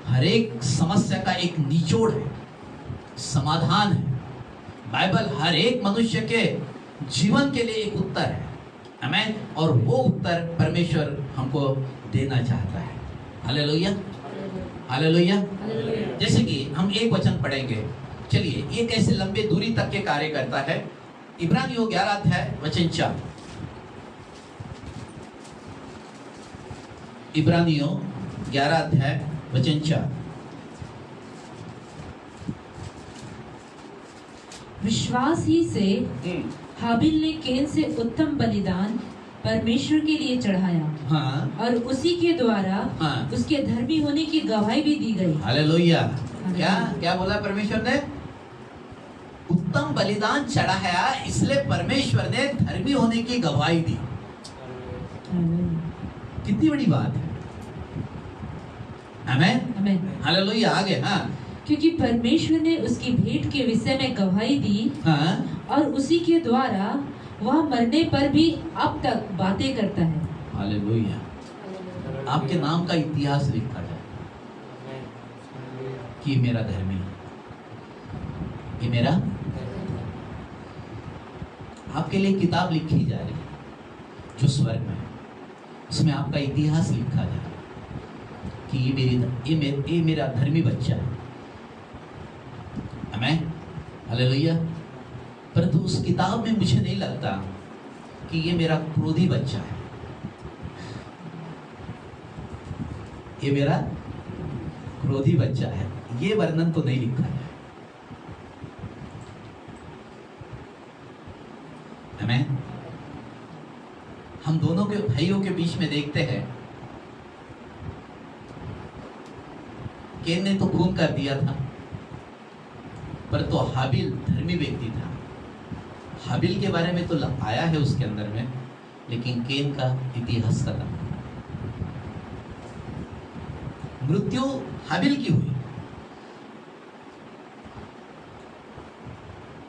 हर एक समस्या का एक निचोड़ है, समाधान है। बाइबल हर एक मनुष्य के जीवन के लिए एक उत्तर है। आमीन। और वो उत्तर परमेश्वर हमको देना चाहता है। Hallelujah, hallelujah. जैसे कि हम एक वचन पढ़ेंगे, चलिए ये कैसे लंबे दूरी तक के कार्य करता है। इब्रानियों 11 अध्याय वचन 4। इब्रानियों 11 अध्याय वचन 4। विश्वास ही से हाबिल ने कैन से उत्तम बलिदान परमेश्वर के लिए चढ़ाया। हाँ। और उसी के द्वारा हाँ। उसके धर्मी होने की गवाही भी दी गई। हालेलुया। क्या क्या बोला परमेश्वर ने? उत्तम बलिदान चढ़ाया, इसलिए परमेश्वर ने धर्मी होने की गवाही दी। कितनी बड़ी बात है। आमीन, आमीन। हालेलुया। आगे। हाँ। क्योंकि परमेश्वर ने उसकी भेंट के विषय में गवाही दी। हाँ। और उसी के द्वारा वह मरने पर भी अब तक बातें करता है। हालेलुया। आपके नाम का इतिहास लिखा जाए कि मेरा धर्मी, ये मेरा, आपके लिए किताब लिखी जा रही है जो स्वर्ग में, उसमें आपका इतिहास लिखा जाए कि ये मेरा धर्मी बच्चा है। आमीन, हालेलुया। परंतु उस किताब में मुझे नहीं लगता कि ये मेरा क्रोधी बच्चा है, ये मेरा क्रोधी बच्चा है, ये वर्णन तो नहीं लिखा है। आमीन। हम दोनों के भाइयों के बीच में देखते हैं, कैन ने तो खून कर दिया था, पर तो हाबिल धर्मी व्यक्ति था। हाबिल के बारे में तो आया है उसके अंदर में, लेकिन कैन का इतिहास खत्म। मृत्यु हाबिल की हुई,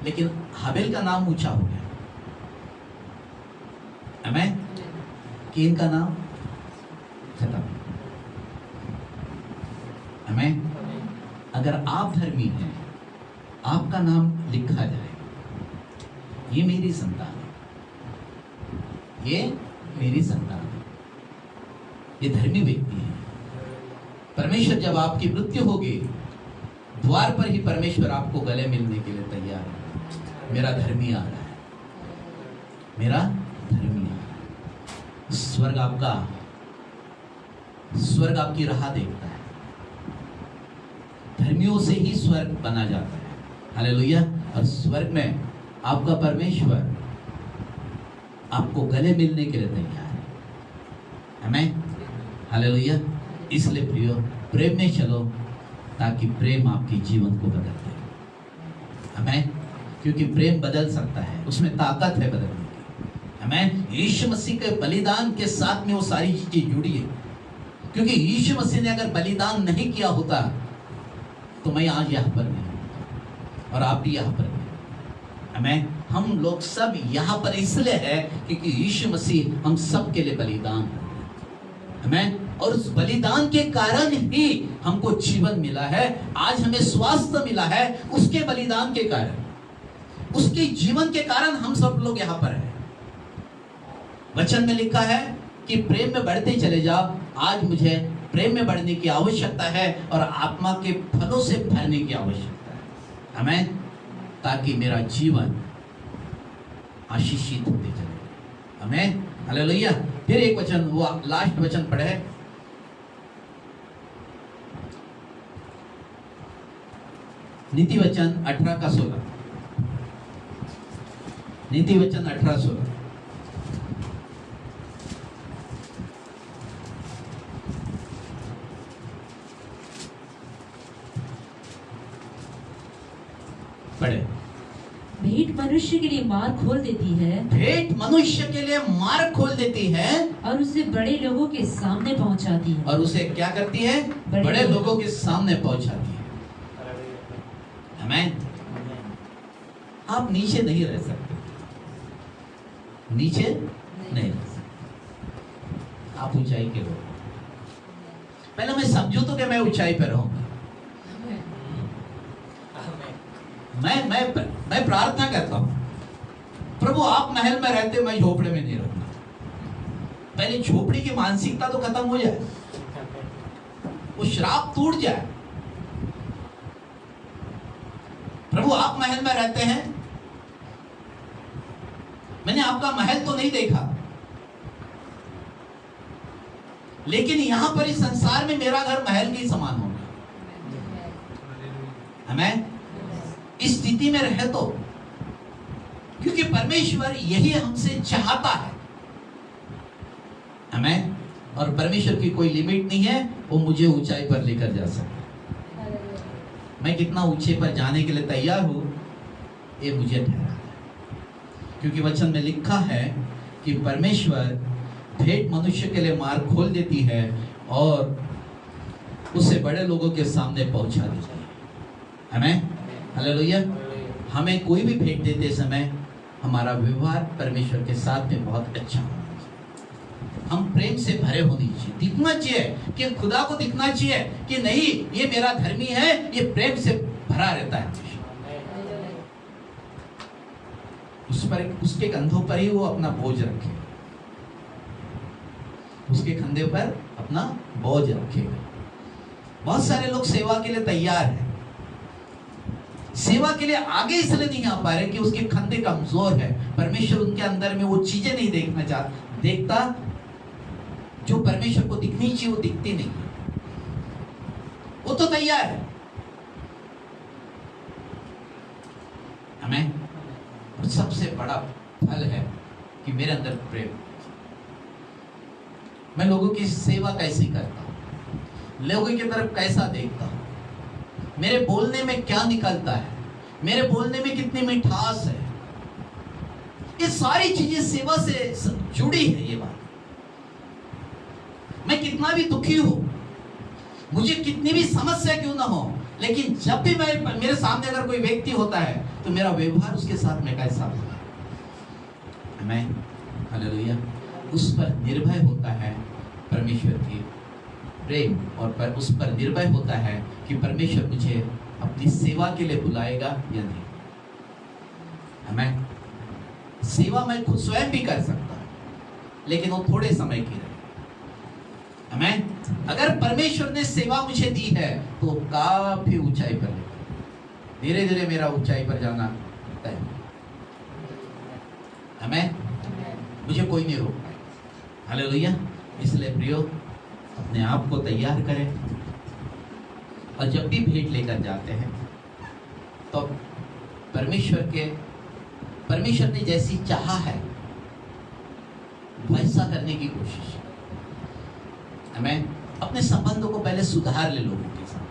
लेकिन हाबिल का नाम ऊंचा हो गया। आमीन। कैन का नाम खत्म। आमीन। अगर आप धर्मी हैं, आपका नाम लिखा जाए, ये मेरी संतान है, ये मेरी संतान है, ये धर्मी व्यक्ति है। परमेश्वर जब आपकी मृत्यु होगी, द्वार पर ही परमेश्वर आपको गले मिलने के लिए तैयार है। मेरा धर्मी आ रहा है, मेरा धर्मी आ रहा है। स्वर्ग आपकी राह देखता है। धर्मियों से ही स्वर्ग बना जाता है। हालेलुया। और स्वर्ग में आपका परमेश्वर आपको गले मिलने के लिए तैयार है। आमीन, हालेलुया। इसलिए प्रियो, प्रेम में चलो ताकि प्रेम आपके जीवन को बदल दे। आमीन। क्योंकि प्रेम बदल सकता है, उसमें ताकत है बदलने की। आमीन। यीशु मसीह के बलिदान के साथ में वो सारी चीजें जुड़ी है। क्योंकि यीशु मसीह ने अगर बलिदान नहीं किया होता तो मैं आज यहाँ पर नहीं और आप भी यहाँ पर नहीं। आमीन। हम लोग सब यहाँ पर इसलिए है क्योंकि यीशु मसीह हम सब के लिए बलिदान कर। आमीन। और उस बलिदान के कारण ही हमको जीवन मिला है, आज हमें स्वास्थ्य मिला है, उसके बलिदान के कारण, उसके जीवन के कारण हम सब लोग यहाँ पर हैं। वचन में लिखा है कि प्रेम में बढ़ते चले जाओ। आज मुझे प्रेम में बढ़ने की आवश्यकता है और आत्मा के फलों से भरने की आवश्यकता है। आमीन। ताकि मेरा जीवन आशीषित होते चले। आमीन। हालेलुया। फिर एक वचन, वो लास्ट वचन पढ़े, नीति वचन 18:16। नीति वचन 18:16। पढ़े। भेंट मनुष्य के लिए मार्ग खोल देती है, भेंट मनुष्य के लिए मार्ग खोल देती है और उसे बड़े लोगों के सामने पहुंचाती है। और उसे क्या करती है? बड़े लोगों के सामने पहुंचाती है। आमीन। आप नीचे नहीं रह सकते, नीचे नहीं रह सकते, आप ऊंचाई के लोग। पहले मैं समझू तो कि मैं ऊंचाई पर रहूंगा। मैं प्रार्थना करता हूं, प्रभु आप महल में रहते, मैं झोपड़े में नहीं रहूंगा। पहले झोपड़ी की मानसिकता तो खत्म हो जाए, वो श्राप टूट जाए। प्रभु आप महल में रहते हैं, मैंने आपका महल तो नहीं देखा, लेकिन यहां पर इस संसार में मेरा घर महल के समान होगा। आमीन। इस स्थिति में रहे तो, क्योंकि परमेश्वर यही हमसे चाहता है। आमीन। और परमेश्वर की कोई लिमिट नहीं है, वो मुझे ऊंचाई पर लेकर जा सकता है। मैं कितना ऊंचे पर जाने के लिए तैयार हूं, ये मुझे ठहरा है, क्योंकि वचन में लिखा है कि परमेश्वर भेंट मनुष्य के लिए मार्ग खोल देती है और उसे बड़े लोगों के सामने पहुंचा देती है। आमीन। हालेलुया। हमें कोई भी भेंट देते समय हमारा व्यवहार परमेश्वर के साथ में बहुत अच्छा होना चाहिए। हम प्रेम से भरे होनी चाहिए, दिखना चाहिए कि खुदा को दिखना चाहिए कि नहीं ये मेरा धर्मी है, ये प्रेम से भरा रहता है। उस पर, उसके कंधों पर ही वो अपना बोझ रखे, उसके कंधे पर अपना बोझ रखेगा। बहुत सारे लोग सेवा के लिए तैयार हैं, सेवा के लिए आगे इसलिए नहीं आ पा रहे कि उसके कंधे कमजोर है। परमेश्वर उनके अंदर में वो चीजें नहीं देखता जो परमेश्वर को दिखनी चाहिए, वो दिखती नहीं। वो तो तैयार है। हमें और सबसे बड़ा फल है कि मेरे अंदर प्रेम। मैं लोगों की सेवा कैसी करता हूं, लोगों की तरफ कैसा देखता हूं, मेरे बोलने में क्या निकलता है, मेरे बोलने में कितनी मिठास है, ये सारी चीजें सेवा से जुड़ी है। ये बात, मैं कितना भी दुखी हूं, मुझे कितनी भी समस्या क्यों ना हो, लेकिन जब भी मेरे सामने अगर कोई व्यक्ति होता है तो मेरा व्यवहार उसके साथ में कैसा होता है। आमीन। हालेलुया। उस पर निर्भय होता है परमेश्वर की प्रेम, और उस पर निर्भय होता है कि परमेश्वर मुझे अपनी सेवा के लिए बुलाएगा या नहीं। आमीन। सेवा मैं खुद स्वयं भी कर सकता हूं, लेकिन वो थोड़े समय की रहे। आमीन। अगर परमेश्वर ने सेवा मुझे दी है तो काफी ऊंचाई पर ले, धीरे धीरे मेरा ऊंचाई पर जाना तय। आमीन। मुझे कोई नहीं रोक पाएगा। हालेलुया। इसलिए प्रियो, अपने आप को तैयार करें, और जब भी भेंट लेकर जाते हैं तो परमेश्वर ने जैसी चाहा है वैसा करने की कोशिश। हमें अपने संबंधों को पहले सुधार ले लोगों के साथ।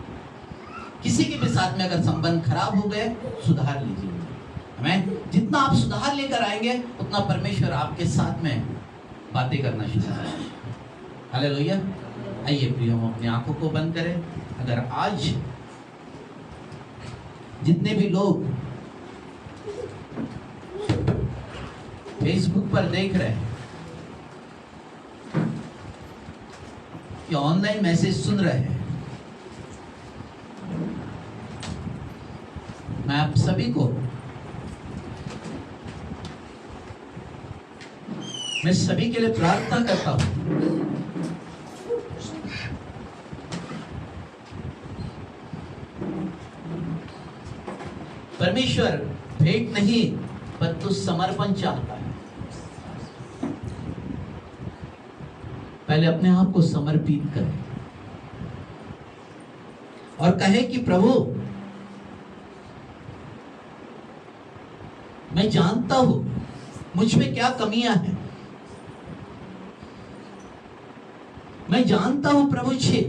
किसी के भी साथ में अगर संबंध खराब हो गए, सुधार लीजिए। हमें जितना आप सुधार लेकर आएंगे उतना परमेश्वर आपके साथ में बातें करना शुरू करेंगे। हालेलुया। आइए प्रिय, हम अपनी आंखों को बंद करें। अगर आज जितने भी लोग फेसबुक पर देख रहे हैं या ऑनलाइन मैसेज सुन रहे हैं, मैं आप सभी को, मैं सभी के लिए प्रार्थना करता हूं। परमेश्वर भेंट नहीं परंतु समर्पण चाहता है। पहले अपने आप को समर्पित करें और कहे कि प्रभु, मैं जानता हूं मुझ में क्या कमियां हैं। मैं जानता हूं प्रभु जी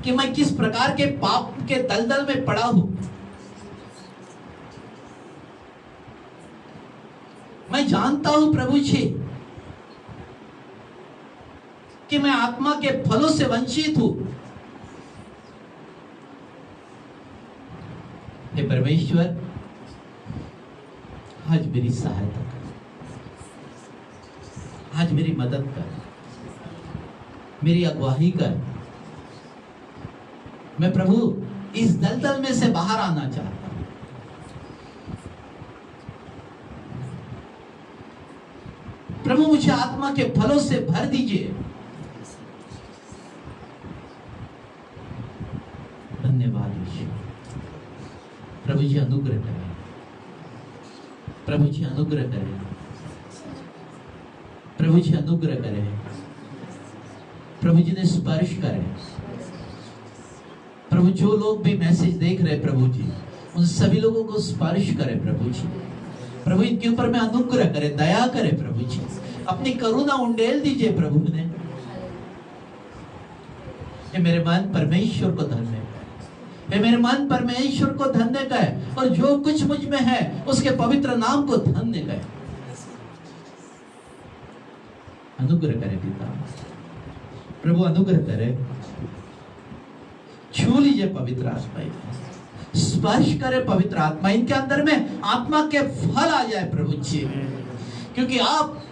कि मैं किस प्रकार के पाप के दलदल में पड़ा हूं। मैं जानता हूं प्रभु जी कि मैं आत्मा के फलों से वंचित हूं। हे परमेश्वर, आज मेरी सहायता कर, आज मेरी मदद कर, मेरी अगुवाई कर। मैं प्रभु इस दलदल में से बाहर आना चाहता हूं। प्रभु मुझे आत्मा के फलों से भर दीजिए। धन्यवाद यीशु। प्रभु जी अनुग्रह करें, प्रभु जी अनुग्रह करें, प्रभु जी अनुग्रह करें, प्रभु जी ने स्पर्श करें। प्रभु जो लोग भी मैसेज देख रहे हैं प्रभु जी, उन सभी लोगों को स्पर्श करें प्रभु जी। प्रभु इनके ऊपर में अनुग्रह करें, दया करें प्रभु जी, अपनी करुणा उंडेल दीजिए प्रभु ने। ये मेरे मन परमेश्वर को धन्य कर, ये मेरे मन परमेश्वर को धन्य कर, और जो कुछ मुझ में है उसके पवित्र नाम को धन्य कर। अनुग्रह करे पिता, प्रभु अनुग्रह करे। छू लीजिए पवित्र आत्मा, स्पर्श करे पवित्र आत्मा, इनके अंदर में आत्मा के फल आ जाए प्रभु जी। क्योंकि आप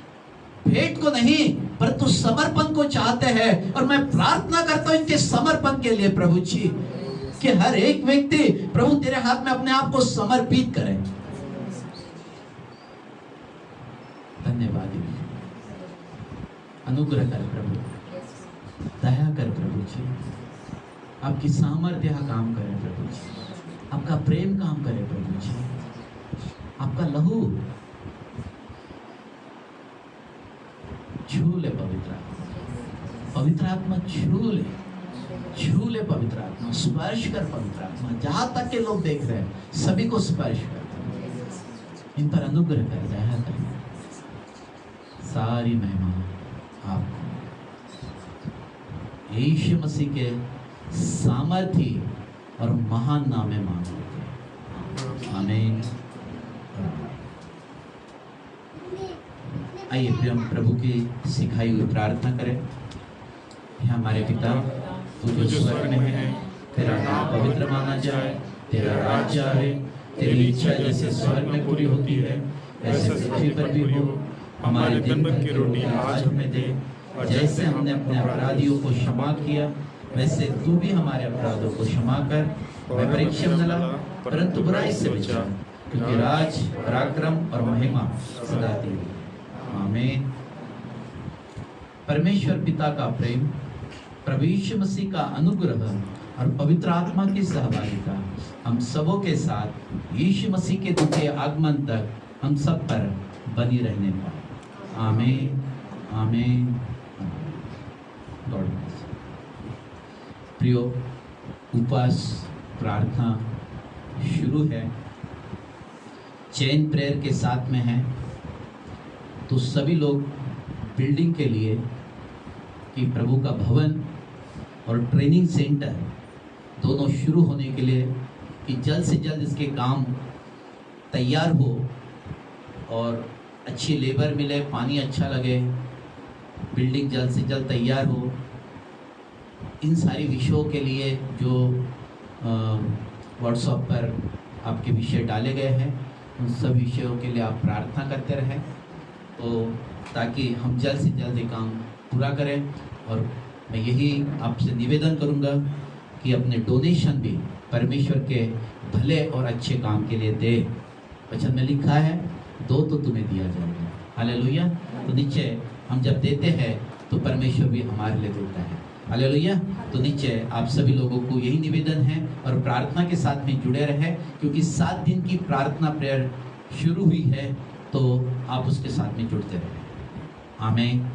भेंट को नहीं परंतु समर्पण को चाहते हैं, और मैं प्रार्थना करता हूं इनके समर्पण के लिए प्रभु जी, कि हर एक व्यक्ति प्रभु तेरे हाथ में अपने आप को समर्पित करे। धन्यवाद। अनुग्रह कर प्रभु, दया कर प्रभु जी, आपकी सामर्थ्य काम करे प्रभु जी, आपका प्रेम काम करे प्रभु जी, आपका लहू छू ले पवित्र आत्मा, पवित्र आत्मा छू ले, छू ले पवित्र आत्मा, स्पर्श कर पवित्र आत्मा। जहां तक के लोग देख रहे हैं सभी को स्पर्श कर, इन पर अनुग्रह कर, दया कर। सारी महिमा आपको यीशु मसीह के सामर्थी और महान नाम में मांगते हैं, आमीन। आइए फिर हम प्रभु की सिखाई हुई प्रार्थना करें। हमारे पिता, तू जो स्वर्ग में है, तेरा नाम पवित्र माना जाए, तेरा राज्य आए, तेरी इच्छा जैसे स्वर्ग में पूरी होती है वैसे पृथ्वी पर भी हो। हमारे दिन भर की रोटी आज हमें दे, और जैसे हमने अपने अपराधियों को क्षमा किया वैसे तू भी हमारे अपराधों को क्षमा कर। मैं परीक्षा में न ला परंतु बुराई से बचा, क्योंकि राज, पराक्रम और महिमा सदा तेरी। आमीन। परमेश्वर पिता का प्रेम, प्रभु यीशु मसीह का अनुग्रह और पवित्र आत्मा की सहभागिता हम सबों के साथ यीशु मसीह के द्वितीय आगमन तक हम सब पर बनी रहने पाए। आमीन, आमीन, गॉड ब्लेस। प्रियो, उपवास प्रार्थना शुरू है, चेन प्रेयर के साथ में है, तो सभी लोग बिल्डिंग के लिए कि प्रभु का भवन और ट्रेनिंग सेंटर दोनों शुरू होने के लिए कि जल्द से जल्द इसके काम तैयार हो और अच्छी लेबर मिले, पानी अच्छा लगे, बिल्डिंग जल्द से जल्द तैयार हो। इन सारी विषयों के लिए जो व्हाट्सएप पर आपके विषय डाले गए हैं उन सब विषयों के लिए आप प्रार्थना करते रहें, तो ताकि हम जल्द से जल्द ये काम पूरा करें। और मैं यही आपसे निवेदन करूंगा कि अपने डोनेशन भी परमेश्वर के भले और अच्छे काम के लिए दे। वचन में लिखा है, दो तो तुम्हें दिया जाएगा। हालेलुया। तो नीचे हम जब देते हैं तो परमेश्वर भी हमारे लिए देता है। हालेलुया। तो नीचे आप सभी लोगों को यही निवेदन है और प्रार्थना के साथ में जुड़े रहे, क्योंकि 7 दिन की प्रार्थना प्रेयर शुरू हुई है, तो आप उसके साथ में जुड़ते रहे। आमीन।